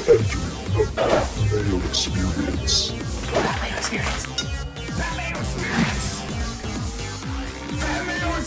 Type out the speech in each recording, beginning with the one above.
Entering the Mayo Experience. Mayo Experience. Mayo Experience. Mayo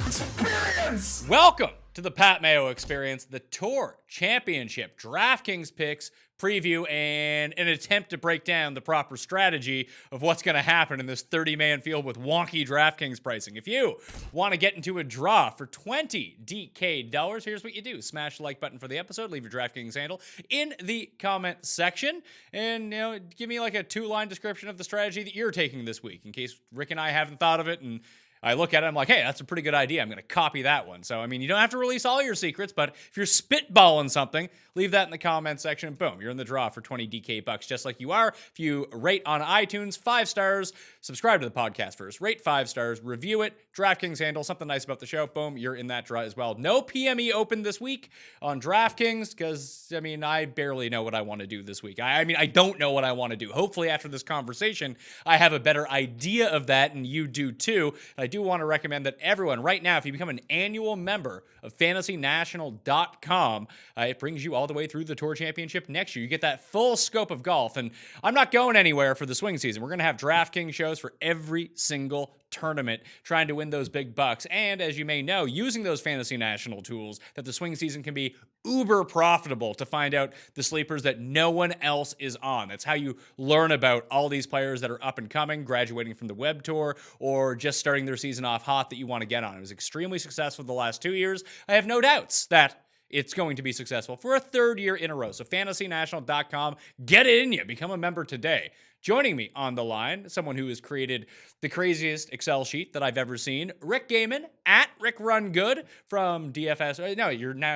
Experience. Welcome to the Pat Mayo Experience, the TOUR Championship DraftKings picks, preview, and an attempt to break down the proper strategy of what's going to happen in this 30-man field with wonky DraftKings pricing. If you want to get into a draw for $20 DK, here's what you do. Smash the like button for the episode, leave your DraftKings handle in the comment section, and give me like a 2-line description of the strategy that you're taking this week, in case Rick and I haven't thought of it, and I look at it, I'm like, hey, that's a pretty good idea. I'm going to copy that one. So, you don't have to release all your secrets, but if you're spitballing something, leave that in the comment section. Boom, you're in the draw for 20 DK bucks, just like you are. If you rate on iTunes 5 stars, subscribe to the podcast first, rate 5 stars, review it, DraftKings handle, something nice about the show, boom, you're in that draw as well. No PME open this week on DraftKings because, I barely know what I want to do this week. I don't know what I want to do. Hopefully after this conversation, I have a better idea of that, and you do too. I do want to recommend that everyone right now, if you become an annual member of FantasyNational.com, it brings you all the way through the Tour Championship next year. You get that full scope of golf, and I'm not going anywhere for the swing season. We're going to have DraftKings shows for every single tournament, trying to win those big bucks. And as you may know, using those Fantasy National tools, that the swing season can be uber profitable to find out the sleepers that no one else is on. That's how you learn about all these players that are up and coming, graduating from the web tour, or just starting their season off hot that you want to get on. It was extremely successful the last 2 years. I have no doubts that it's going to be successful for a third year in a row. So FantasyNational.com, get it in you. Become a member today. Joining me on the line, someone who has created the craziest Excel sheet that I've ever seen, Rick Gehman, at Rick Run Good from DFS. No,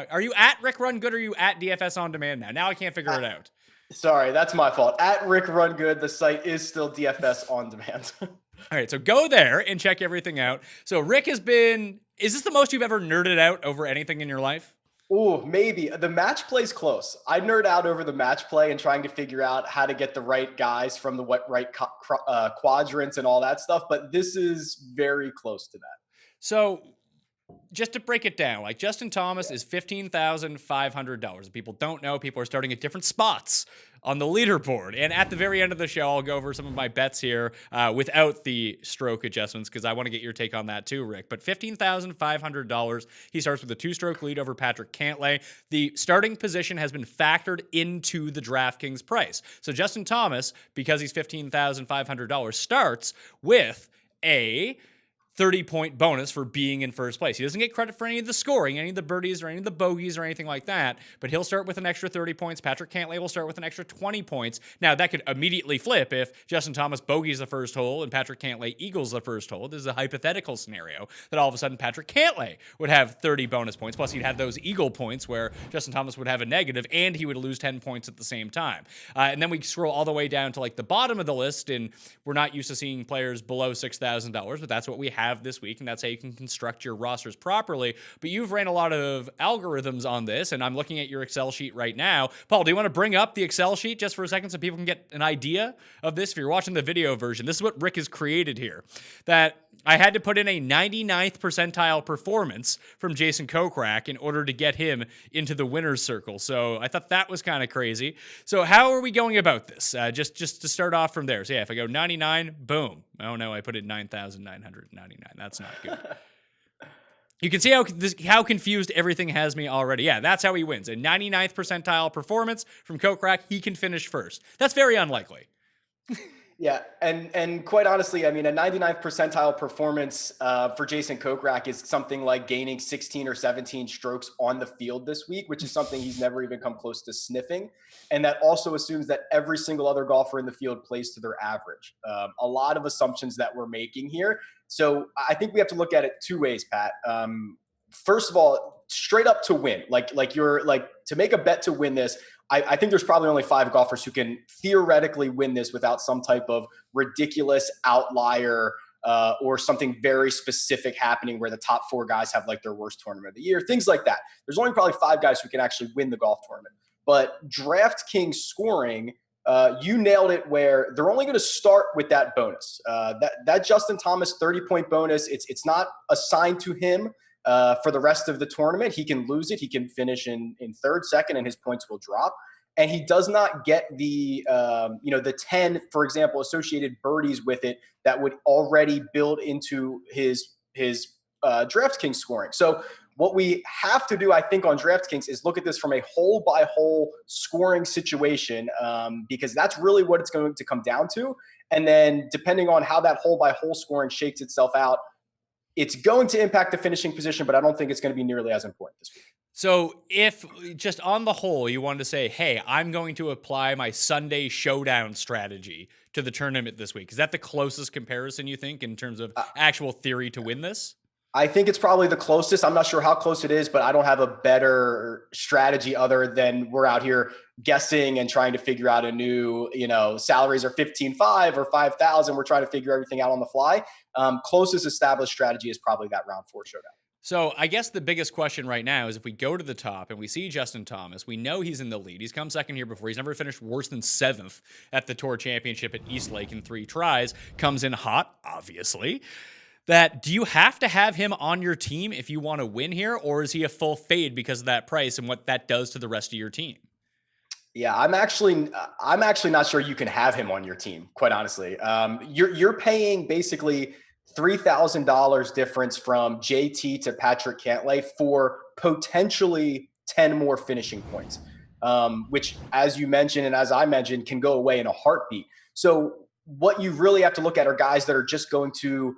are you at Rick Run Good or are you at DFS On Demand now? Now I can't figure it out. Sorry, that's my fault. At Rick Run Good, the site is still DFS On Demand. All right, so go there and check everything out. So Rick is this the most you've ever nerded out over anything in your life? Oh, maybe. The match play's close. I nerd out over the match play and trying to figure out how to get the right guys from the right quadrants and all that stuff. But this is very close to that. So just to break it down, like Justin Thomas is $15,500. People don't know. People are starting at different spots on the leaderboard. And at the very end of the show, I'll go over some of my bets here without the stroke adjustments because I want to get your take on that too, Rick. But $15,500, he starts with a 2-stroke lead over Patrick Cantlay. The starting position has been factored into the DraftKings price. So Justin Thomas, because he's $15,500, starts with a 30-point bonus for being in first place. He doesn't get credit for any of the scoring, any of the birdies or any of the bogeys or anything like that, but he'll start with an extra 30 points. Patrick Cantlay will start with an extra 20 points. Now, that could immediately flip if Justin Thomas bogeys the first hole and Patrick Cantlay eagles the first hole. This is a hypothetical scenario that all of a sudden Patrick Cantlay would have 30 bonus points, plus he'd have those eagle points where Justin Thomas would have a negative and he would lose 10 points at the same time. And then we scroll all the way down to like the bottom of the list, and we're not used to seeing players below $6,000, but that's what we have this week, and that's how you can construct your rosters properly. But you've ran a lot of algorithms on this, and I'm looking at your Excel sheet right now. Paul, do you want to bring up the Excel sheet just for a second so people can get an idea of this? If you're watching the video version, this is what Rick has created here. That I had to put in a 99th percentile performance from Jason Kokrak in order to get him into the winner's circle. So I thought that was kind of crazy. So how are we going about this? Just to start off from there. So yeah, if I go 99, boom. Oh no, I put in 9,999. That's not good. You can see how confused everything has me already. Yeah, that's how he wins. A 99th percentile performance from Kokrak. He can finish first. That's very unlikely. Yeah, and quite honestly, a 99th percentile performance for Jason Kokrak is something like gaining 16 or 17 strokes on the field this week, which is something he's never even come close to sniffing. And that also assumes that every single other golfer in the field plays to their average. A lot of assumptions that we're making here. So I think we have to look at it two ways, Pat. First of all, straight up to win, to make a bet to win this. I think there's probably only 5 golfers who can theoretically win this without some type of ridiculous outlier or something very specific happening where the top 4 guys have like their worst tournament of the year, things like that. There's only probably 5 guys who can actually win the golf tournament. But DraftKings scoring, you nailed it where they're only going to start with that bonus. That Justin Thomas 30-point bonus, it's not assigned to him. for the rest of the tournament. He can lose it. He can finish in third, second, and his points will drop. And he does not get the, the 10, for example, associated birdies with it that would already build into his DraftKings scoring. So what we have to do, I think, on DraftKings is look at this from a hole by hole scoring situation, because that's really what it's going to come down to. And then depending on how that hole by hole scoring shakes itself out, it's going to impact the finishing position, but I don't think it's going to be nearly as important this week. So if just on the whole, you wanted to say, hey, I'm going to apply my Sunday showdown strategy to the tournament this week, is that the closest comparison you think in terms of actual theory to win this? I think it's probably the closest. I'm not sure how close it is, but I don't have a better strategy other than we're out here guessing and trying to figure out a new, salaries are 15,500 or 5,000. We're trying to figure everything out on the fly. Closest established strategy is probably that round 4 showdown. So I guess the biggest question right now is if we go to the top and we see Justin Thomas, we know he's in the lead. He's come second here before. He's never finished worse than 7th at the Tour Championship at Eastlake in 3 tries. Comes in hot, obviously. Do you have to have him on your team if you want to win here, or is he a full fade because of that price and what that does to the rest of your team? Yeah, I'm actually not sure you can have him on your team, quite honestly. You're paying basically $3,000 difference from JT to Patrick Cantlay for potentially 10 more finishing points, which, as you mentioned and as I mentioned, can go away in a heartbeat. So what you really have to look at are guys that are just going to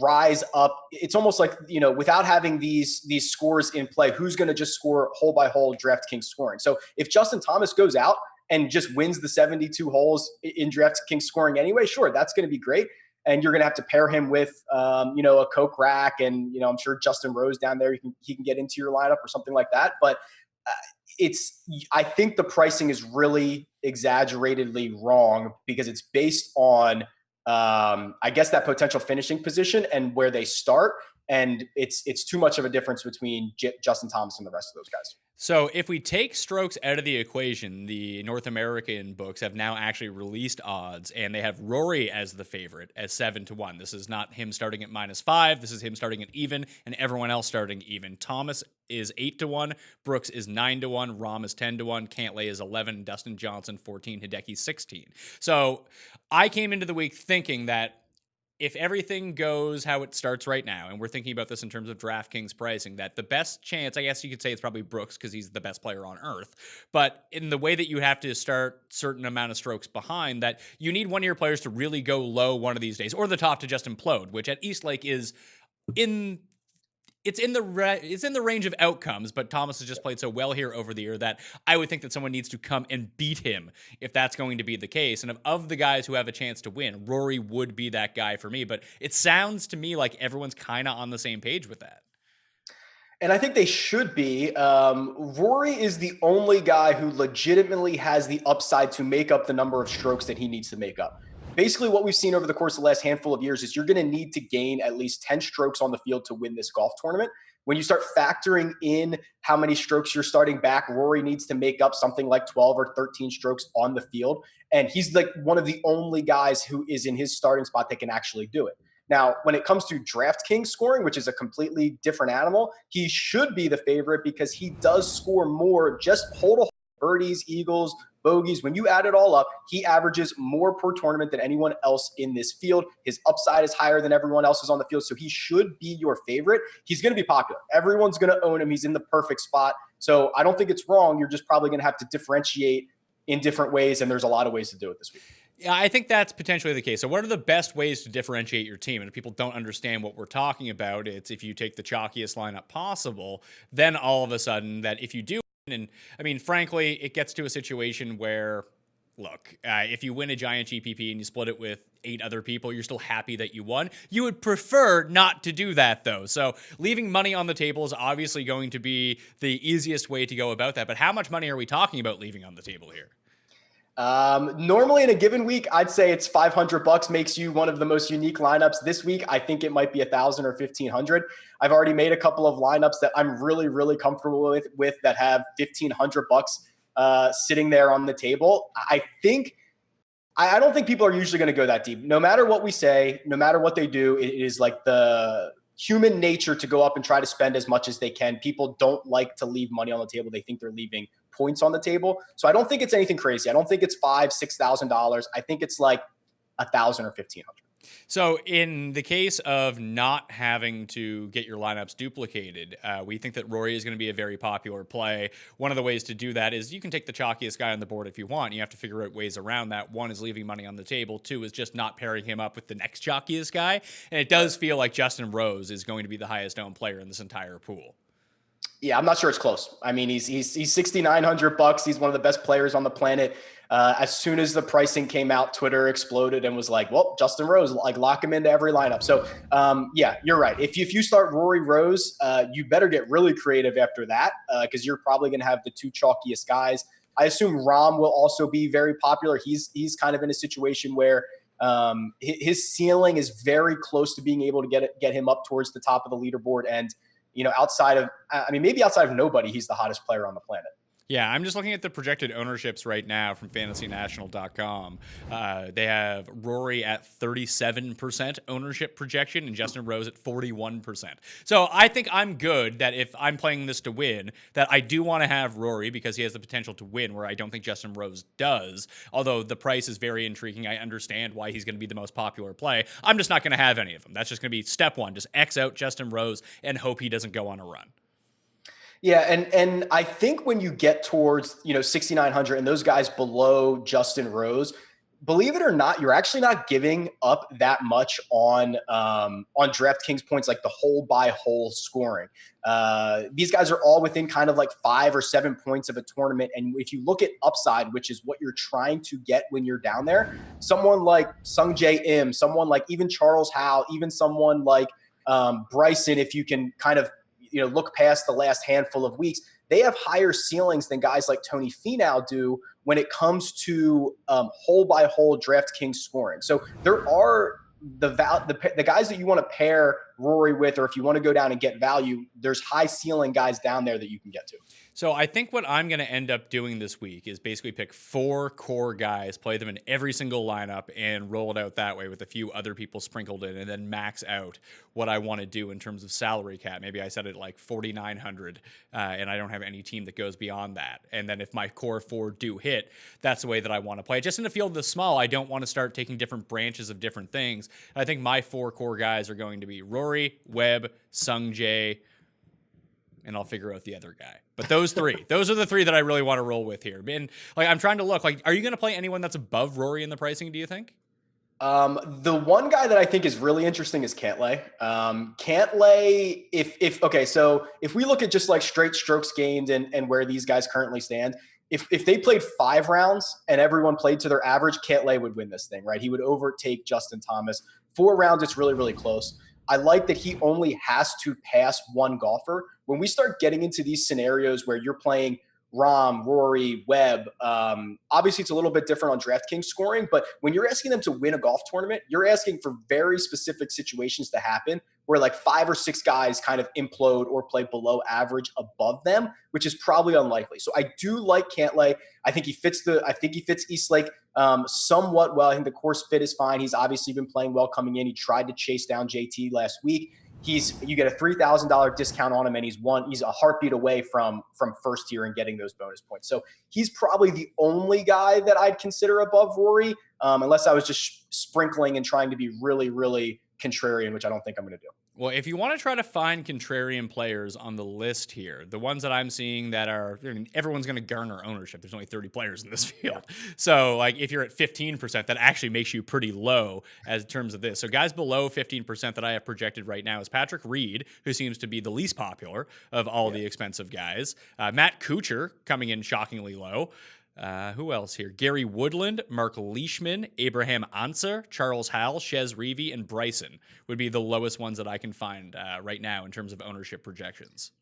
rise up. It's almost like, without having these scores in play, who's going to just score hole by hole DraftKings scoring. So if Justin Thomas goes out and just wins the 72 holes in DraftKings scoring anyway, sure, that's going to be great. And you're going to have to pair him with, a Kokrak, and, I'm sure Justin Rose down there, he can get into your lineup or something like that. But I think the pricing is really exaggeratedly wrong because it's based on, I guess, that potential finishing position and where they start. And it's too much of a difference between Justin Thomas and the rest of those guys. So if we take strokes out of the equation, the North American books have now actually released odds, and they have Rory as the favorite as 7-1. This is not him starting at -5. This is him starting at even, and everyone else starting even. Thomas is 8-1. Brooks is 9-1. Rahm is 10-1. Cantlay is 11. Dustin Johnson 14. Hideki 16. So I came into the week thinking that if everything goes how it starts right now, and we're thinking about this in terms of DraftKings pricing, that the best chance, I guess you could say, it's probably Brooks because he's the best player on earth. But in the way that you have to start certain amount of strokes behind, that you need one of your players to really go low one of these days, or the top to just implode, which at Eastlake is it's in the range of outcomes, but Thomas has just played so well here over the year that I would think that someone needs to come and beat him if that's going to be the case. And of the guys who have a chance to win, Rory would be that guy for me. But it sounds to me like everyone's kind of on the same page with that. And I think they should be. Rory is the only guy who legitimately has the upside to make up the number of strokes that he needs to make up. Basically, what we've seen over the course of the last handful of years is you're going to need to gain at least 10 strokes on the field to win this golf tournament. When you start factoring in how many strokes you're starting back, Rory needs to make up something like 12 or 13 strokes on the field. And he's like one of the only guys who is in his starting spot that can actually do it. Now, when it comes to DraftKings scoring, which is a completely different animal, he should be the favorite because he does score more just hole to hole, birdies, eagles, bogeys. When you add it all up, he averages more per tournament than anyone else in this field. His upside is higher than everyone else's on the field, so he should be your favorite. He's going to be popular. Everyone's going to own him. He's in the perfect spot. So I don't think it's wrong. You're just probably going to have to differentiate in different ways, and there's a lot of ways to do it this week. Yeah, I think that's potentially the case. So what are the best ways to differentiate your team? And if people don't understand what we're talking about, it's if you take the chalkiest lineup possible, then all of a sudden that if you do, and I mean, frankly, it gets to a situation where, look, if you win a giant GPP and you split it with 8 other people, you're still happy that you won. You would prefer not to do that, though. So leaving money on the table is obviously going to be the easiest way to go about that. But how much money are we talking about leaving on the table here? Normally in a given week, I'd say it's $500 makes you one of the most unique lineups. This week, I think it might be 1,000 or 1,500. I've already made a couple of lineups that I'm really, really comfortable with that have $1,500 sitting there on the table. I don't think people are usually going to go that deep. No matter what we say, no matter what they do, it is like the human nature to go up and try to spend as much as they can. People don't like to leave money on the table. They think they're leaving points on the table. So I don't think it's anything crazy. I don't think it's $5,000-$6,000. I think it's like $1,000 or $1,500. So in the case of not having to get your lineups duplicated, we think that Rory is going to be a very popular play. One of the ways to do that is you can take the chalkiest guy on the board if you want. You have to figure out ways around that. One is leaving money on the table. Two is just not pairing him up with the next chalkiest guy. And it does feel like Justin Rose is going to be the highest owned player in this entire pool. Yeah, I'm not sure it's close. I mean, he's $6,900. He's one of the best players on the planet. As soon as the pricing came out, Twitter exploded and was like, well, Justin Rose, like lock him into every lineup. So yeah, you're right. If you start Rory Rose, you better get really creative after that because you're probably going to have the two chalkiest guys. I assume Rahm will also be very popular. He's kind of in a situation where his ceiling is very close to being able to get him up towards the top of the leaderboard. And, you know, maybe outside of nobody, he's the hottest player on the planet. Yeah, I'm just looking at the projected ownerships right now from fantasynational.com. They have Rory at 37% ownership projection and Justin Rose at 41%. So I think I'm good that if I'm playing this to win, that I do want to have Rory because he has the potential to win, where I don't think Justin Rose does. Although the price is very intriguing. I understand why he's going to be the most popular play. I'm just not going to have any of them. That's just going to be step one. Just X out Justin Rose and hope he doesn't go on a run. Yeah, and I think when you get towards, 6,900 and those guys below Justin Rose, believe it or not, you're actually not giving up that much on DraftKings points, like the hole by hole scoring. These guys are all within kind of like 5 or 7 points of a tournament. And if you look at upside, which is what you're trying to get when you're down there, someone like Sung Jae Im, someone like even Charles Howell, even someone like Bryson, if you can kind of look past the last handful of weeks, they have higher ceilings than guys like Tony Finau do when it comes to hole by hole DraftKings scoring. So there are the guys that you want to pair Rory with, or if you want to go down and get value, there's high ceiling guys down there that you can get to. So I think what I'm going to end up doing this week is basically pick 4 core guys, play them in every single lineup, and roll it out that way with a few other people sprinkled in, and then max out what I want to do in terms of salary cap. Maybe I set it like 4,900, and I don't have any team that goes beyond that. And then if my core 4 do hit, that's the way that I want to play. Just in a field this small, I don't want to start taking different branches of different things. I think my 4 core guys are going to be Rory, Webb, Sung Jae, and I'll figure out the other guy. But those are the 3 that I really want to roll with here. And like, I'm trying to look, like, are you going to play anyone that's above Rory in the pricing, do you think? The one guy that I think is really interesting is Cantlay. Cantlay, if we look at just like straight strokes gained and where these guys currently stand, if they played 5 rounds and everyone played to their average, Cantlay would win this thing, right? He would overtake Justin Thomas. 4 rounds, it's really, really close. I like that he only has to pass one golfer. When we start getting into these scenarios where you're playing Rahm, Rory, Webb, obviously it's a little bit different on DraftKings scoring, but when you're asking them to win a golf tournament, you're asking for very specific situations to happen where like 5 or 6 guys kind of implode or play below average above them, which is probably unlikely. So I do like Cantlay. I think he fits Eastlake somewhat well. I think the course fit is fine. He's obviously been playing well coming in. He tried to chase down JT last week. You get a $3,000 discount on him, and he's a heartbeat away from first tier and getting those bonus points. So he's probably the only guy that I'd consider above Rory, unless I was just sprinkling and trying to be really, really contrarian, which I don't think I'm going to do. Well, if you want to try to find contrarian players on the list here, the ones that I'm seeing that are, everyone's going to garner ownership. There's only 30 players in this field. So like if you're at 15%, that actually makes you pretty low as in terms of this. So guys below 15% that I have projected right now is Patrick Reed, who seems to be the least popular of all the expensive guys. Matt Kuchar coming in shockingly low. Who else here? Gary Woodland, Mark Leishman, Abraham Anser, Charles Howell, Shez Reavie, and Bryson would be the lowest ones that I can find right now in terms of ownership projections.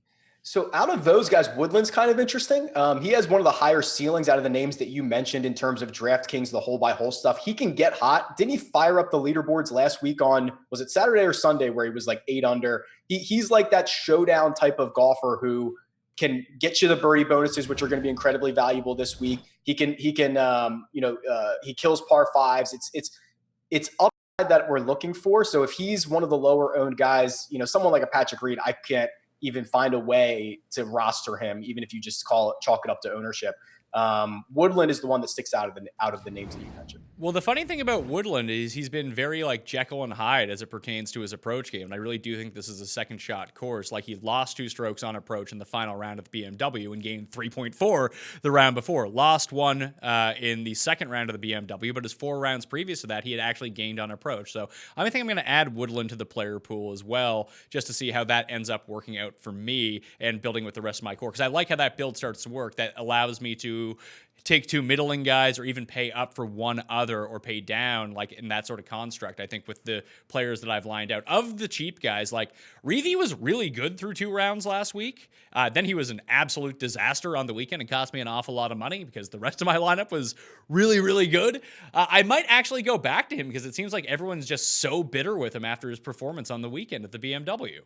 So out of those guys, Woodland's kind of interesting. He has one of the higher ceilings out of the names that you mentioned in terms of DraftKings, the hole by hole stuff. He can get hot. Didn't he fire up the leaderboards last week on, was it Saturday or Sunday, where he was like 8 under? He's like that showdown type of golfer who can get you the birdie bonuses, which are going to be incredibly valuable this week. He kills par 5s. It's up that we're looking for. So if he's one of the lower owned guys, someone like a Patrick Reed, I can't even find a way to roster him, even if you just chalk it up to ownership. Woodland is the one that sticks out of the names that you mentioned. Well, the funny thing about Woodland is he's been very like Jekyll and Hyde as it pertains to his approach game. And I really do think this is a second shot course. Like, he lost 2 strokes on approach in the final round of the BMW and gained 3.4 the round before. Lost 1 in the second round of the BMW, but his 4 rounds previous to that, he had actually gained on approach. So I think I'm going to add Woodland to the player pool as well, just to see how that ends up working out for me and building with the rest of my core. Because I like how that build starts to work. That allows me to take 2 middling guys or even pay up for 1 other or pay down, like in that sort of construct. I think with the players that I've lined out of the cheap guys, like Reevy was really good through 2 rounds last week. Then he was an absolute disaster on the weekend and cost me an awful lot of money because the rest of my lineup was really, really good. I might actually go back to him because it seems like everyone's just so bitter with him after his performance on the weekend at the BMW.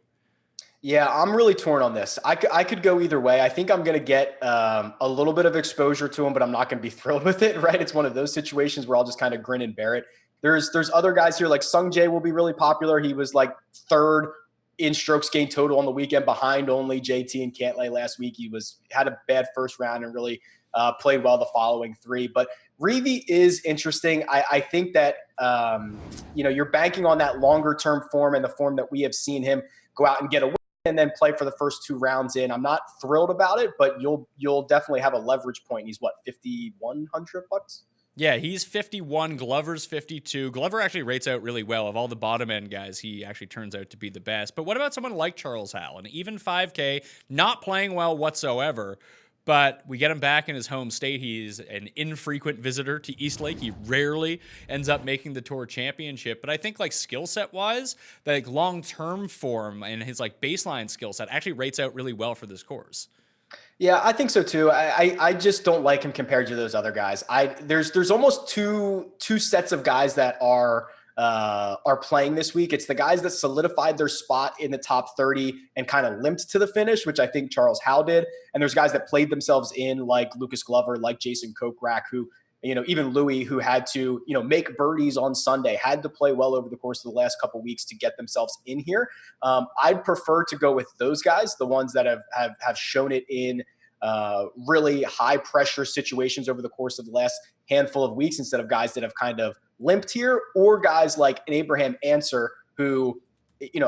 Yeah, I'm really torn on this. I could go either way. I think I'm going to get a little bit of exposure to him, but I'm not going to be thrilled with it, right? It's one of those situations where I'll just kind of grin and bear it. There's other guys here, like Sung Jae will be really popular. He was like 3rd in strokes gained total on the weekend, behind only JT and Cantlay last week. He had a bad first round and really played well the following 3. But Reevy is interesting. I think that you're banking on that longer term form and the form that we have seen him go out and get a win and then play for the first 2 rounds in. I'm not thrilled about it, but you'll definitely have a leverage point. He's what, $5,100? Yeah, he's 51. Glover's 52. Glover actually rates out really well. Of all the bottom end guys, he actually turns out to be the best. But what about someone like Charles Howell? An even 5K, not playing well whatsoever, but we get him back in his home state. He's an infrequent visitor to Eastlake. He rarely ends up making the Tour Championship. But I think like skill set wise, like long-term form and his like baseline skill set actually rates out really well for this course. Yeah, I think so too. I just don't like him compared to those other guys. There's almost two sets of guys that are playing this week. It's the guys that solidified their spot in the top 30 and kind of limped to the finish, which I think Charles Howell did. And there's guys that played themselves in, like Lucas Glover, like Jason Kokrak, who, even Louis, who had to, make birdies on Sunday, had to play well over the course of the last couple of weeks to get themselves in here. I'd prefer to go with those guys, the ones that have shown it in really high pressure situations over the course of the last handful of weeks, instead of guys that have kind of limped here, or guys like an Abraham Answer who,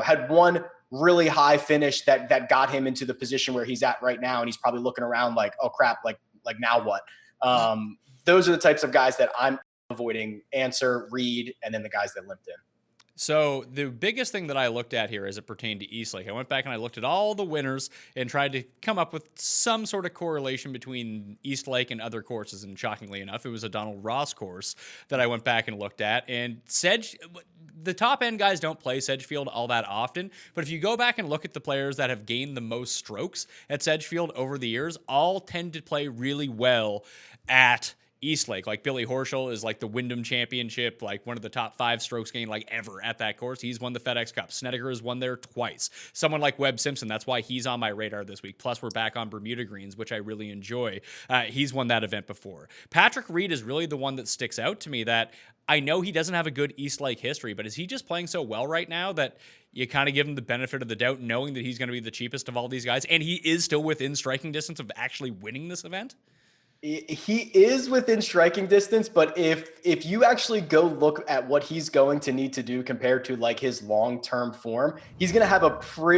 had one really high finish that got him into the position where he's at right now. And he's probably looking around like, oh crap, like now what? Those are the types of guys that I'm avoiding: Answer, Reed, and then the guys that limped in. So the biggest thing that I looked at here as it pertained to Eastlake, I went back and I looked at all the winners and tried to come up with some sort of correlation between Eastlake and other courses. And shockingly enough, it was a Donald Ross course that I went back and looked at. And the top end guys don't play Sedgefield all that often. But if you go back and look at the players that have gained the most strokes at Sedgefield over the years, all tend to play really well at Eastlake. Like Billy Horschel is like the Wyndham Championship, like one of the top 5 strokes gained like ever at that course. He's won the FedEx Cup. Snedeker has won there twice. Someone like Webb Simpson, that's why he's on my radar this week. Plus, we're back on Bermuda Greens, which I really enjoy. He's won that event before. Patrick Reed is really the one that sticks out to me, that I know he doesn't have a good Eastlake history, but is he just playing so well right now that you kind of give him the benefit of the doubt, knowing that he's going to be the cheapest of all these guys, and he is still within striking distance of actually winning this event? He is within striking distance, but if you actually go look at what he's going to need to do compared to like his long-term form, he's going to have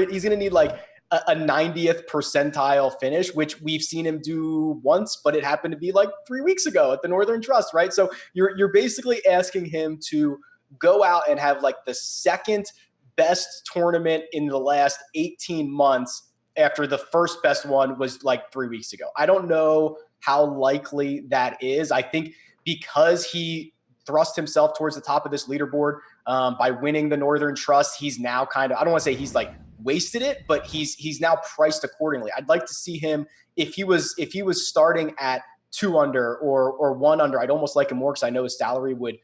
he's going to need like a 90th percentile finish, which we've seen him do once, but it happened to be like 3 weeks ago at the Northern Trust, right? So you're basically asking him to go out and have like the second best tournament in the last 18 months after the first best one was like 3 weeks ago. I don't know how likely that is. I think because he thrust himself towards the top of this leaderboard by winning the Northern Trust, he's now kind of, I don't want to say he's like wasted it, but he's now priced accordingly. I'd like to see him, if he was starting at 2 under or 1 under, I'd almost like him more, because I know his salary would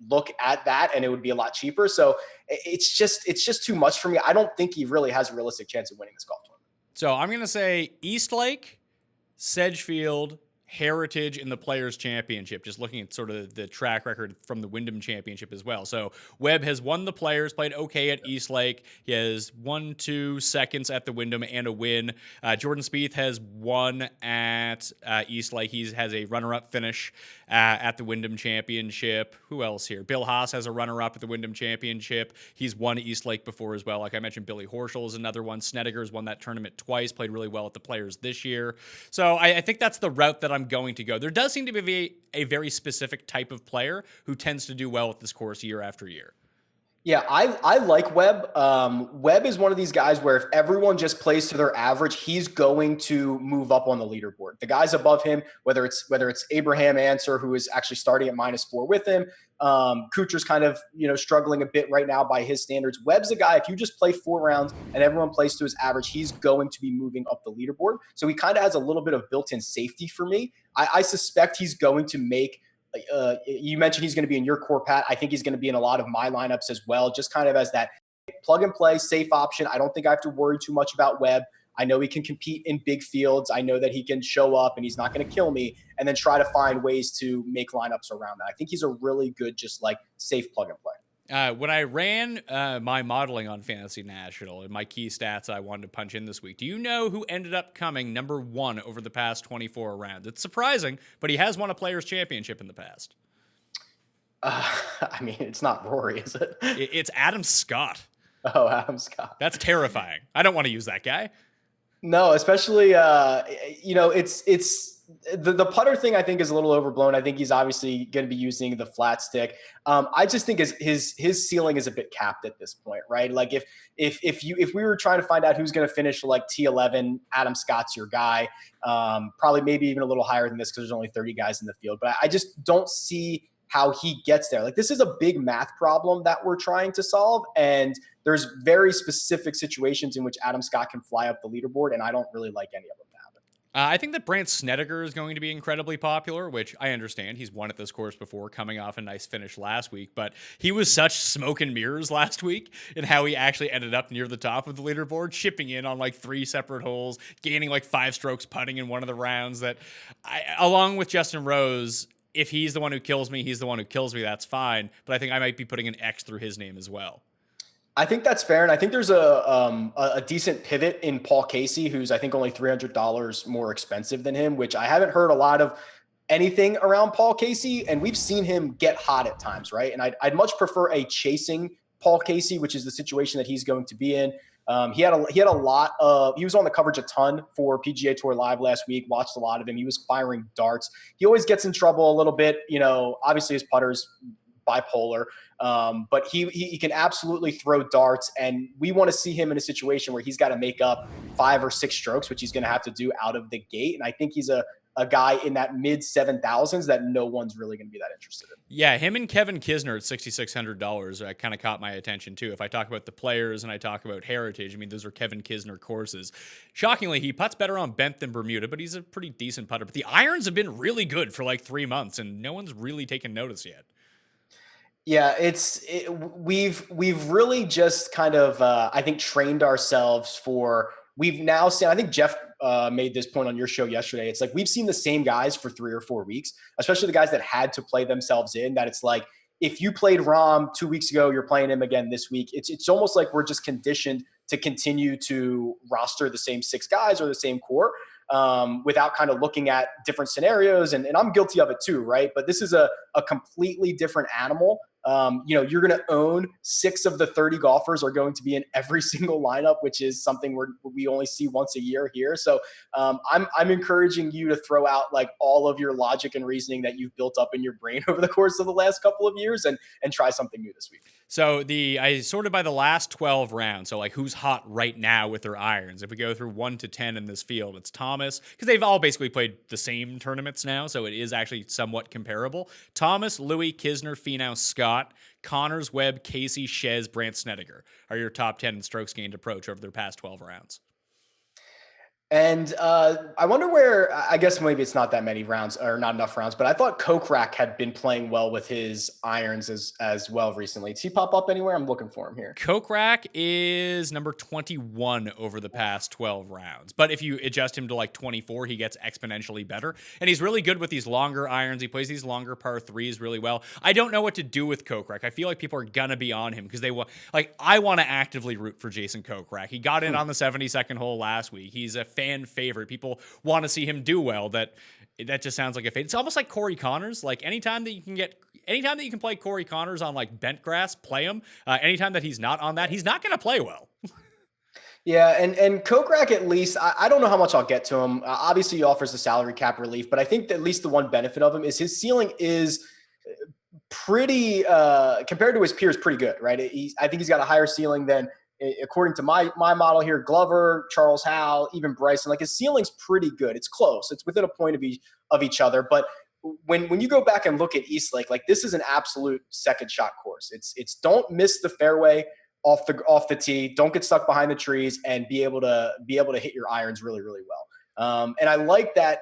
look at that and it would be a lot cheaper. So it's just too much for me. I don't think he really has a realistic chance of winning this golf tournament. So I'm going to say Eastlake, Sedgefield, Heritage in the Players Championship, just looking at sort of the track record from the Wyndham Championship as well. So Webb has won the Players, played okay at Eastlake. He has 1-2 seconds at the Wyndham and a win. Jordan Spieth has won at Eastlake. He has a runner-up finish at the Wyndham Championship. Who else here? Bill Haas has a runner-up at the Wyndham Championship. He's won Eastlake before as well. Like I mentioned, Billy Horschel is another one. Snedeker's won that tournament twice, played really well at the Players this year. So I think that's the route that I'm going to go. There does seem to be a very specific type of player who tends to do well at this course year after year. Yeah, I like Webb. Webb is one of these guys where if everyone just plays to their average, he's going to move up on the leaderboard. The guys above him, whether it's Abraham Answer, who is actually starting at -4 with him, Kuchar's kind of struggling a bit right now by his standards. Webb's a guy, if you just play 4 rounds and everyone plays to his average, he's going to be moving up the leaderboard. So he kind of has a little bit of built-in safety for me. I suspect he's going to make. You mentioned he's going to be in your core, Pat. I think he's going to be in a lot of my lineups as well, just kind of as that plug and play safe option. I don't think I have to worry too much about Webb. I know he can compete in big fields. I know that he can show up and he's not going to kill me, and then try to find ways to make lineups around that. I think he's a really good, just like safe plug and play. When I ran my modeling on Fantasy National and my key stats I wanted to punch in this week, do you know who ended up coming number 1 over the past 24 rounds? It's surprising, but he has won a Players Championship in the past. I mean, it's not Rory, is it? It's Adam Scott. Oh, Adam Scott. That's terrifying. I don't want to use that guy. No, especially, it's the putter thing I think is a little overblown. I think he's obviously going to be using the flat stick. I just think his ceiling is a bit capped at this point, right? Like if we were trying to find out who's going to finish like T11, Adam Scott's your guy. Probably maybe even a little higher than this because there's only 30 guys in the field. But I just don't see how he gets there. Like this is a big math problem that we're trying to solve, and there's very specific situations in which Adam Scott can fly up the leaderboard, and I don't really like any of them to happen. I think that Brandt Snedeker is going to be incredibly popular, which I understand. He's won at this course before, coming off a nice finish last week, but he was such smoke and mirrors last week in how he actually ended up near the top of the leaderboard, chipping in on like 3 separate holes, gaining like 5 strokes putting in one of the rounds that along with Justin Rose, if he's the one who kills me, he's the one who kills me, that's fine. But I think I might be putting an X through his name as well. I think that's fair. And I think there's a decent pivot in Paul Casey, who's I think only $300 more expensive than him, which I haven't heard a lot of anything around Paul Casey. And we've seen him get hot at times, right? And I'd much prefer a chasing Paul Casey, which is the situation that he's going to be in. He was on the coverage a ton for PGA Tour Live last week, watched a lot of him. He was firing darts. He always gets in trouble a little bit. Obviously his putter's bipolar, but he can absolutely throw darts, and we want to see him in a situation where he's got to make up 5 or 6 strokes, which he's going to have to do out of the gate. And I think he's a guy in that mid 7,000s that no one's really going to be that interested in. Yeah, him and Kevin Kisner at $6,600 kind of caught my attention too. If I talk about the Players and I talk about Heritage, I mean, those are Kevin Kisner courses. Shockingly, he putts better on bent than Bermuda, but he's a pretty decent putter. But the irons have been really good for like 3 months, and no one's really taken notice yet. Yeah, we've really just kind of I think trained ourselves for. We've now seen. I think Jeff made this point on your show yesterday. It's like we've seen the same guys for 3 or 4 weeks, especially the guys that had to play themselves in. That it's like if you played Rahm 2 weeks ago, you're playing him again this week. It's almost like we're just conditioned to continue to roster the same 6 guys or the same core. Without kind of looking at different scenarios. And I'm guilty of it too, right? But this is a completely different animal. You're going to own 6 of the 30 golfers are going to be in every single lineup, which is something we only see once a year here. So I'm encouraging you to throw out like all of your logic and reasoning that you've built up in your brain over the course of the last couple of years and try something new this week. So I sorted by the last 12 rounds. So like who's hot right now with their irons. If we go through 1 to 10 in this field, it's Thomas, because they've all basically played the same tournaments now. So it is actually somewhat comparable. Thomas, Louis, Kisner, Finau, Scott, Connors, Webb, Casey, Shez, Brandt, Snedeker are your top 10 in strokes gained approach over their past 12 rounds. And I wonder where, I guess maybe it's not that many rounds or not enough rounds, but I thought Kokrak had been playing well with his irons as well recently. Does he pop up anywhere? I'm looking for him here. Kokrak is number 21 over the past 12 rounds. But if you adjust him to like 24, he gets exponentially better. And he's really good with these longer irons. He plays these longer par threes really well. I don't know what to do with Kokrak. I feel like people are going to be on him because they want, like, I want to actively root for Jason Kokrak. He got in on the 72nd hole last week. He's a fan favorite. People want to see him do well. That just sounds like a fate. It's almost like Corey Connors. Like anytime that you can play Corey Connors on like bent grass, play him. Anytime that he's not on that, he's not going to play well. Yeah, and Kokrak, at least, I don't know how much I'll get to him. Obviously, he offers the salary cap relief, but I think that at least the one benefit of him is his ceiling is pretty, compared to his peers, pretty good, right? I think he's got a higher ceiling than, according to my model here, Glover, Charles Howell, even Bryson. Like his ceiling's pretty good. It's close. It's within a point of each other. But when you go back and look at Eastlake, like this is an absolute second shot course. It's don't miss the fairway off the tee. Don't get stuck behind the trees and be able to hit your irons really, really well. And I like that.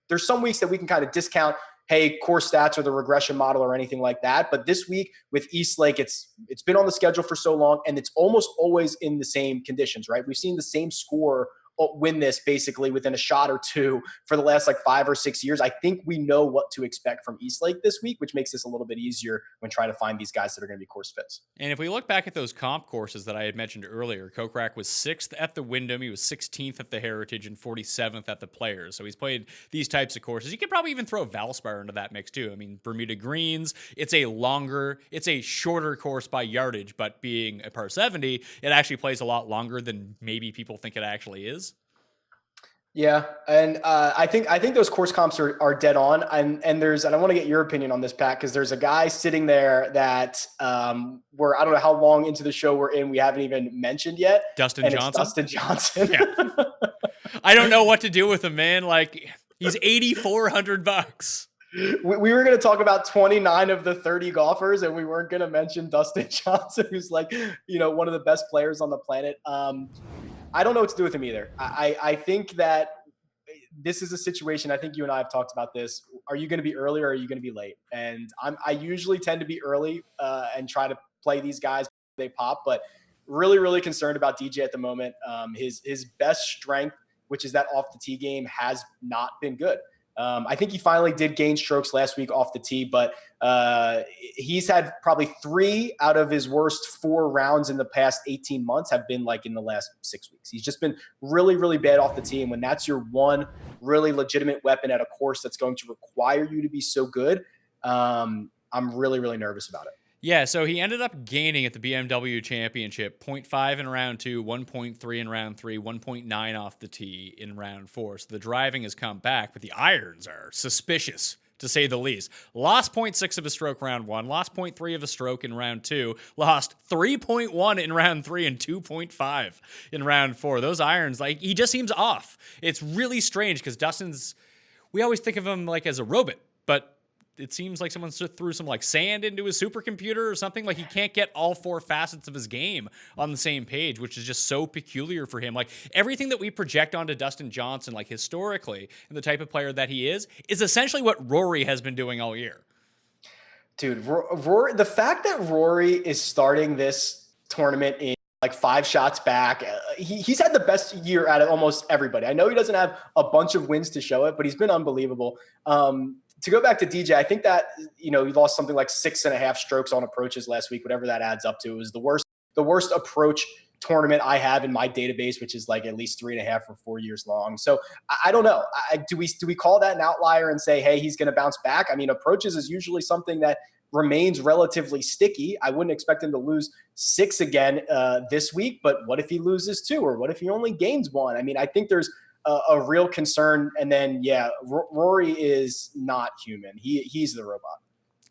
There's some weeks that we can kind of discount, hey, core stats or the regression model or anything like that. But this week with Eastlake, it's been on the schedule for so long, and it's almost always in the same conditions, right? We've seen the same score win this basically within a shot or two for the last like 5 or 6 years. I think we know what to expect from Eastlake this week, which makes this a little bit easier when trying to find these guys that are going to be course fits. And if we look back at those comp courses that I had mentioned earlier, Kokrak was 6th at the Wyndham, he was 16th at the Heritage, and 47th at the Players. So he's played these types of courses. You could probably even throw Valspar into that mix too. I mean, Bermuda Greens, it's a shorter course by yardage, but being a par 70, it actually plays a lot longer than maybe people think it actually is. Yeah, and I think those course comps are dead on, and I want to get your opinion on this, Pat, because there's a guy sitting there that I don't know how long into the show we're in, we haven't even mentioned yet. Dustin Johnson. Yeah. I don't know what to do with him, man. Like he's $8,400. We were going to talk about 29 of the 30 golfers, and we weren't going to mention Dustin Johnson, who's like one of the best players on the planet. I don't know what to do with him either. I think that this is a situation. I think you and I have talked about this. Are you going to be early or are you going to be late? And I usually tend to be early and try to play these guys before they pop, but really, really concerned about DJ at the moment. His best strength, which is that off the tee game, has not been good. I think he finally did gain strokes last week off the tee, but he's had probably 3 out of his worst 4 rounds in the past 18 months have been like in the last 6 weeks. He's just been really, really bad off the tee. And when that's your one really legitimate weapon at a course that's going to require you to be so good, I'm really, really nervous about it. Yeah, so he ended up gaining at the BMW Championship 0.5 in round 2, 1.3 in round 3, 1.9 off the tee in round 4. So the driving has come back, but the irons are suspicious, to say the least. Lost 0.6 of a stroke round 1, lost 0.3 of a stroke in round 2, lost 3.1 in round 3 and 2.5 in round 4. Those irons, like, he just seems off. It's really strange because Dustin's, we always think of him like as a robot, but it seems like someone threw some like sand into his supercomputer or something. Like he can't get all 4 facets of his game on the same page, which is just so peculiar for him. Like everything that we project onto Dustin Johnson, like historically, and the type of player that he is essentially what Rory has been doing all year. Dude, Rory, the fact that Rory is starting this tournament in like 5 shots back, he's had the best year out of almost everybody. I know he doesn't have a bunch of wins to show it, but he's been unbelievable. To go back to DJ, I think that, he lost something like 6.5 strokes on approaches last week, whatever that adds up to. It was the worst approach tournament I have in my database, which is like at least 3.5 or 4 years long. So I don't know. Do we call that an outlier and say, hey, he's going to bounce back? I mean, approaches is usually something that remains relatively sticky. I wouldn't expect him to lose 6 again this week, but what if he loses 2, or what if he only gains 1? I mean, I think there's a real concern. And then, yeah, Rory is not human. He's the robot.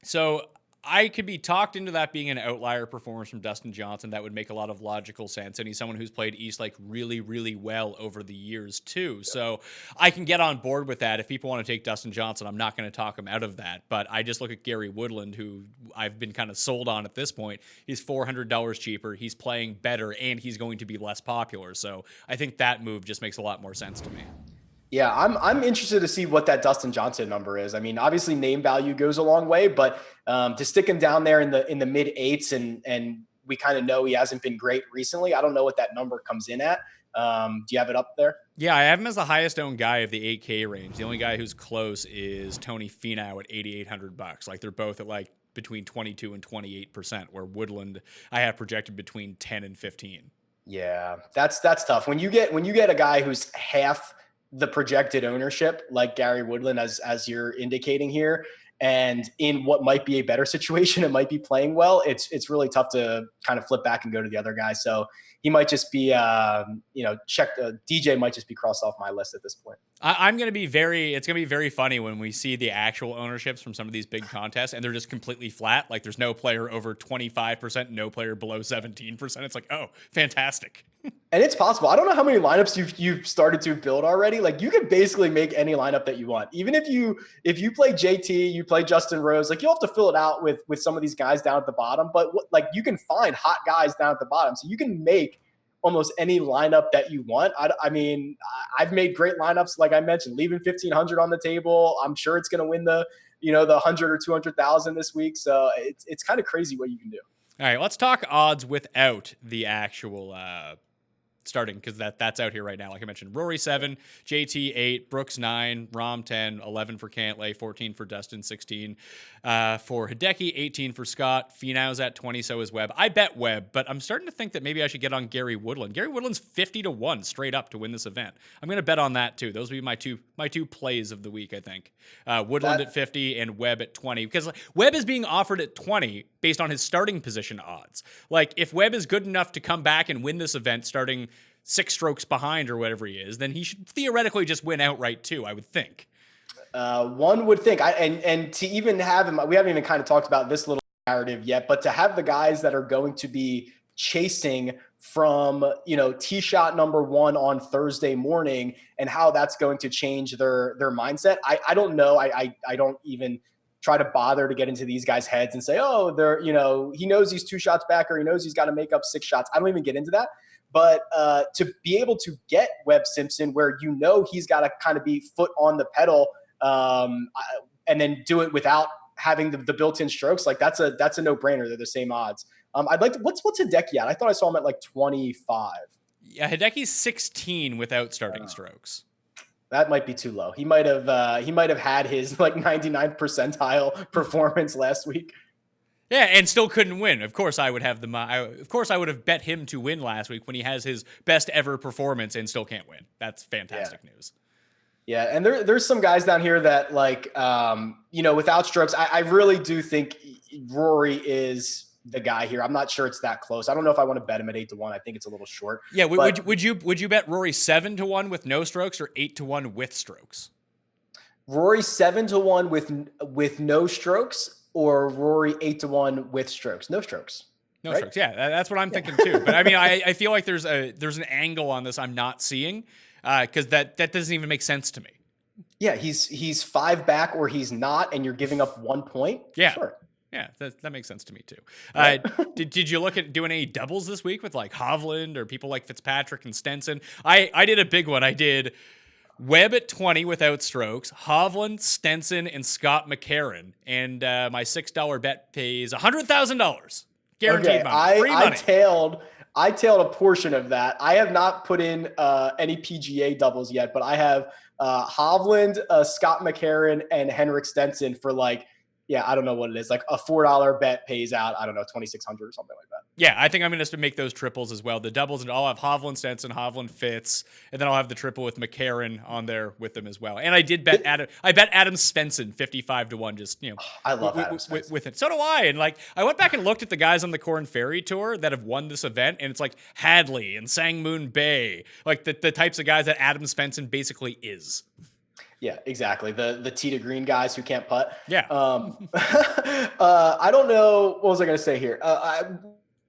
So I could be talked into that being an outlier performance from Dustin Johnson. That would make a lot of logical sense. And he's someone who's played East like really, really well over the years too. So I can get on board with that. If people want to take Dustin Johnson, I'm not going to talk him out of that. But I just look at Gary Woodland, who I've been kind of sold on at this point. He's $400 cheaper. He's playing better, and he's going to be less popular. So I think that move just makes a lot more sense to me. Yeah, I'm interested to see what that Dustin Johnson number is. I mean, obviously name value goes a long way, but to stick him down there in the mid eights and we kind of know he hasn't been great recently. I don't know what that number comes in at. Do you have it up there? Yeah, I have him as the highest owned guy of the 8K range. The only guy who's close is Tony Finau at $8,800. Like they're both at like between 22 and 28%, where Woodland I have projected between 10 and 15. Yeah, that's tough. When you get a guy who's half the projected ownership, like Gary Woodland, as you're indicating here, and in what might be a better situation, it might be playing well. It's really tough to kind of flip back and go to the other guy. So he might just be, DJ might just be crossed off my list at this point. I'm going to be it's going to be very funny when we see the actual ownerships from some of these big contests and they're just completely flat. Like there's no player over 25%, no player below 17%. It's like, oh, fantastic. And it's possible. I don't know how many lineups you've started to build already. Like you could basically make any lineup that you want. Even if you play JT, you play Justin Rose, like you'll have to fill it out with some of these guys down at the bottom. But like you can find hot guys down at the bottom, so you can make almost any lineup that you want. I mean, I've made great lineups, like I mentioned, leaving 1,500 on the table. I'm sure it's going to win the 100 or 200,000 this week. So it's kind of crazy what you can do. All right, let's talk odds without the actual starting, because that's out here right now. Like I mentioned, Rory 7, JT 8, Brooks 9, Rahm 10, 11 for Cantlay, 14 for Dustin, 16 for Hideki, 18 for Scott. Finau's at 20, so is Webb. I bet Webb, but I'm starting to think that maybe I should get on Gary Woodland. Gary Woodland's 50-1 straight up to win this event. I'm going to bet on that too. Those will be my two plays of the week, I think. Woodland at 50 and Webb at 20, because Webb is being offered at 20 based on his starting position odds. Like if Webb is good enough to come back and win this event starting 6 strokes behind or whatever he is, then he should theoretically just win outright too, I would think. One would think, and to even have him, we haven't even kind of talked about this little narrative yet, but to have the guys that are going to be chasing from, tee shot number 1 on Thursday morning and how that's going to change their mindset. I don't know. I don't even try to bother to get into these guys' heads and say, oh, they're, he knows he's 2 shots back or he knows he's got to make up 6 shots. I don't even get into that. But to be able to get Webb Simpson where he's got to kind of be foot on the pedal and then do it without having the built-in strokes, like that's a no-brainer. They're the same odds. I'd like to, what's Hideki at? I thought I saw him at like 25. Yeah, Hideki's 16 without starting strokes. That might be too low. He might have had his like 99th percentile performance last week. Yeah, and still couldn't win. Of course, I would have I would have bet him to win last week when he has his best ever performance and still can't win. That's fantastic news. Yeah, and there's some guys down here that like without strokes, I really do think Rory is the guy here. I'm not sure it's that close. I don't know if I want to bet him at 8-1. I think it's a little short. Yeah, would you bet Rory 7-1 with no strokes or 8-1 with strokes? Rory 7-1 with no strokes, or Rory 8-1 with strokes? No strokes. No right? strokes. Yeah, that's what I'm thinking too. But I mean, I feel like there's an angle on this I'm not seeing because that doesn't even make sense to me. Yeah, he's 5 back or he's not, and you're giving up 1 point. Yeah, sure. Yeah, that makes sense to me too. Right. Did you look at doing any doubles this week with like Hovland or people like Fitzpatrick and Stenson? I did a big one. I did Webb at 20 without strokes, Hovland, Stenson, and Scott McCarron. And my $6 bet pays $100,000. Guaranteed money. Free money. I tailed a portion of that. I have not put in any PGA doubles yet, but I have Hovland, Scott McCarron, and Henrik Stenson for like, I don't know what it is. Like a $4 bet pays out, I don't know, 2,600 or something like that. Yeah, I think I'm going to make those triples as well. The doubles, and I'll have Hovland, Stenson, Hovland, Fitz, and then I'll have the triple with McCarron on there with them as well. And I did bet Adam Svensson 55-1. Just I love Adam Svensson with it. So do I. And like I went back and looked at the guys on the Corn Ferry Tour that have won this event, and it's like Hadley and Sang Moon Bay, like the types of guys that Adam Svensson basically is. Yeah, exactly. The tee to green guys who can't putt. Yeah. I don't know. What was I going to say here?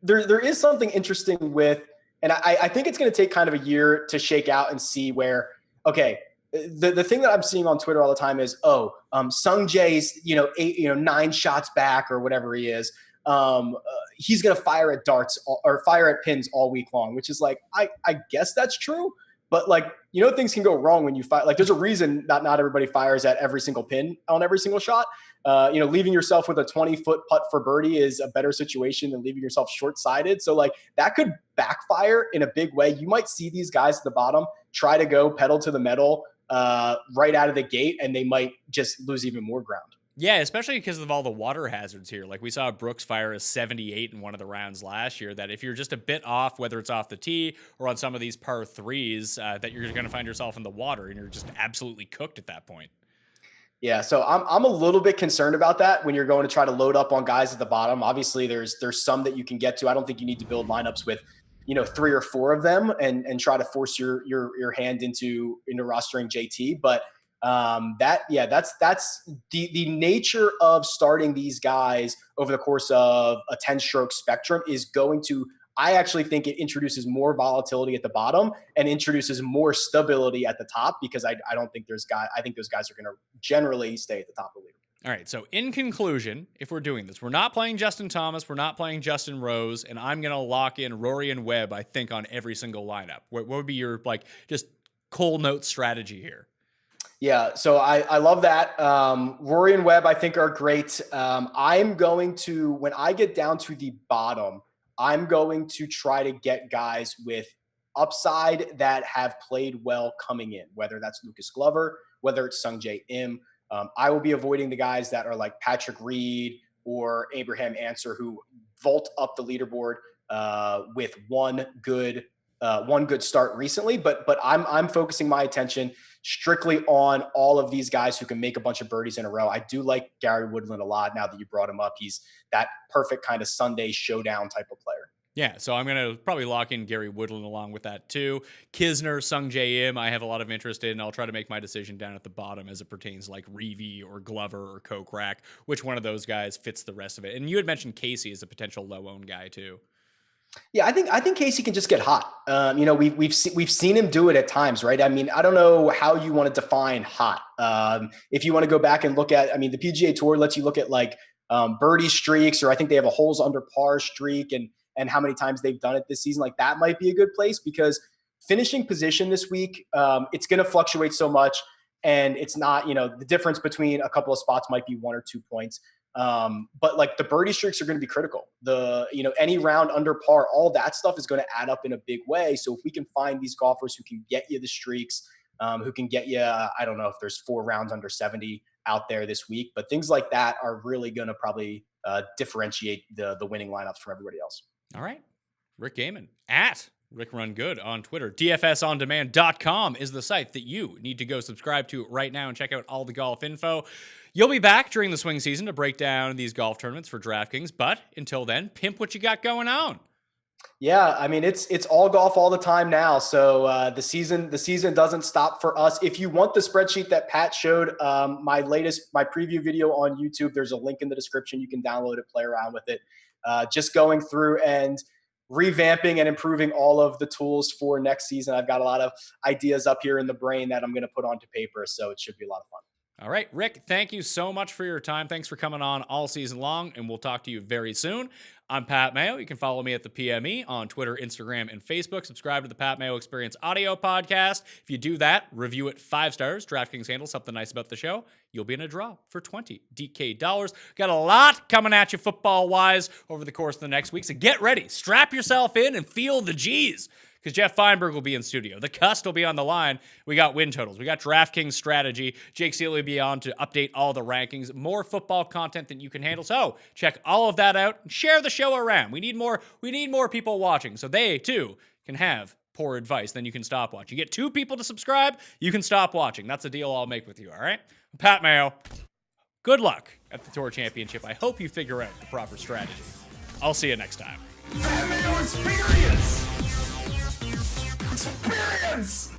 There is something interesting with, and I think it's going to take kind of a year to shake out and see where, okay, the thing that I'm seeing on Twitter all the time is, Sung Jae's, 9 shots back or whatever he is. He's going to fire at darts or fire at pins all week long, which is like, I guess that's true. But like, things can go wrong when you fire. Like, there's a reason that not everybody fires at every single pin on every single shot. Leaving yourself with a 20-foot putt for birdie is a better situation than leaving yourself short-sided. So like that could backfire in a big way. You might see these guys at the bottom try to go pedal to the metal right out of the gate, and they might just lose even more ground. Yeah, especially because of all the water hazards here. Like we saw Brooks fire a 78 in one of the rounds last year, that if you're just a bit off, whether it's off the tee or on some of these par threes, that you're going to find yourself in the water and you're just absolutely cooked at that point. Yeah, so I'm a little bit concerned about that when you're going to try to load up on guys at the bottom. Obviously, there's some that you can get to. I don't think you need to build lineups with 3 or 4 of them and try to force your hand into rostering JT. But that's the nature of starting these guys over the course of a 10-stroke spectrum is going to, I actually think it introduces more volatility at the bottom and introduces more stability at the top, because I don't think I think those guys are going to generally stay at the top of the league. All right, so in conclusion, if we're doing this, we're not playing Justin Thomas, we're not playing Justin Rose, and I'm going to lock in Rory and Webb, I think, on every single lineup. What would be your, just cold note strategy here? Yeah, so I love that. Rory and Webb, I think, are great. I'm going to, when I get down to the bottom, I'm going to try to get guys with upside that have played well coming in, whether that's Lucas Glover, whether it's Sungjae Im. I will be avoiding the guys that are like Patrick Reed or Abraham Answer, who vault up the leaderboard with one good start recently. But I'm focusing my attention strictly on all of these guys who can make a bunch of birdies in a row. I do like Gary Woodland a lot now that you brought him up. He's that perfect kind of Sunday showdown type of player. Yeah, so I'm going to probably lock in Gary Woodland along with that too. Kisner, Sungjae Im, I have a lot of interest in. I'll try to make my decision down at the bottom as it pertains like Reevy or Glover or Kokrak, which one of those guys fits the rest of it. And you had mentioned Casey as a potential low-owned guy too. Yeah, I think Casey can just get hot. We've seen him do it at times, right? I mean, I don't know how you want to define hot. If you want to go back and look at, the PGA Tour lets you look at like birdie streaks, or I think they have a holes under par streak and how many times they've done it this season. Like that might be a good place, because finishing position this week, it's going to fluctuate so much, and it's not, the difference between a couple of spots might be 1 or 2 points. But like the birdie streaks are going to be critical. Any round under par, all that stuff is going to add up in a big way. So if we can find these golfers who can get you the streaks, who can get you, I don't know if there's 4 rounds under 70 out there this week, but things like that are really going to probably differentiate the winning lineups from everybody else. All right. Rick Gehman at Rick Run Good on Twitter. DFSOnDemand.com is the site that you need to go subscribe to right now and check out all the golf info. You'll be back during the swing season to break down these golf tournaments for DraftKings, but until then, pimp what you got going on. Yeah, it's all golf all the time now. So the season doesn't stop for us. If you want the spreadsheet that Pat showed, my preview video on YouTube, there's a link in the description. You can download it, play around with it. Just going through and revamping and improving all of the tools for next season. I've got a lot of ideas up here in the brain that I'm going to put onto paper, so it should be a lot of fun. All right, Rick, thank you so much for your time. Thanks for coming on all season long, and we'll talk to you very soon. I'm Pat Mayo. You can follow me at the PME on Twitter, Instagram, and Facebook. Subscribe to the Pat Mayo Experience audio podcast. If you do that, review it 5 stars. DraftKings handles something nice about the show. You'll be in a draw for $20 DK. Got a lot coming at you football-wise over the course of the next week, so get ready. Strap yourself in and feel the G's, because Jeff Feinberg will be in studio. The Cust will be on the line. We got win totals. We got DraftKings strategy. Jake Seeley will be on to update all the rankings. More football content than you can handle. So check all of that out and share the show around. We need more people watching, so they too can have poor advice. Then you can stop watching. You get 2 people to subscribe, you can stop watching. That's a deal I'll make with you, all right? I'm Pat Mayo. Good luck at the Tour Championship. I hope you figure out the proper strategy. I'll see you next time. Mayo experience! Experience!